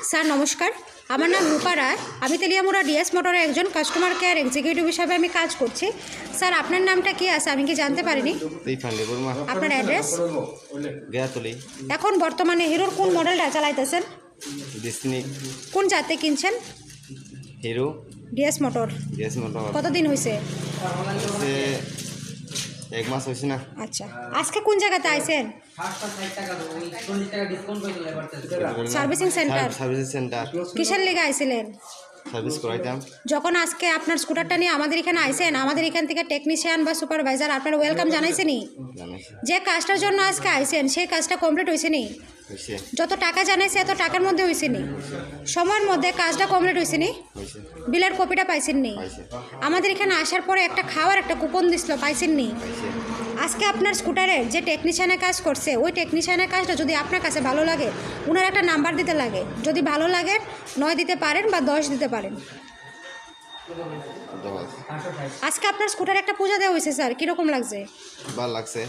Sir নমস্কার, আমার নাম রূপা রায়। আমি তেলিয়ামুড়া ডিএস মোটরের একজন কাস্টমার কেয়ার এক্সিকিউটিভ হিসাবে আমি কাজ করছি। স্যার আপনার নামটা কি আছে আমি কি জানতে পারিনি? আপনার অ্যাড্রেস? এখন বর্তমানে হিরোর কোন মডেলটা চালাইতেছেন? কোন জাতে কিনছেন? Hero DS motor. কতদিন হয়েছে? এক মাস হয়েছে না। আচ্ছা, আজকে কোন জায়গাতে আইছেন? Servicing centre. সার্ভিস সেন্টার কিসের লেগে আইছিলেন? সার্ভিস করাইতাম। যখন আজকে আপনার স্কুটারটা নিয়ে আমাদের এখানে আইছেন, আমাদের এখান থেকে টেকনিশিয়ান বা সুপারভাইজার আপনার ওয়েলকাম জানাইছেনি? যে কাজটার জন্য আজকে আইছেন সেই কাজটা কমপ্লিট হয়েছেনি? যত টাকা জানাইছে এত টাকার মধ্যে হয়েছেনি? সময়ের মধ্যে কাজটা কমপ্লিট হয়েছেনি? বিলের কপিটা পাইছেননি? আমাদের এখানে আসার পরে একটা খাওয়ার একটা কুপন দিছিল, পাইছেননি? আজকে আপনার স্কুটারের যে টেকনিশিয়ানের কাজ করছে ওই টেকনিশিয়ানের কাজটা যদি আপনার কাছে ভালো লাগে ওনার একটা নাম্বার দিতে লাগে। যদি ভালো লাগে 9 দিতে পারেন বা 10 দিতে পারেন। আজকে আপনার স্কুটারে একটা পূজা দেওয়া হয়েছে স্যার, কীরকম লাগছে? ভালো লাগছে।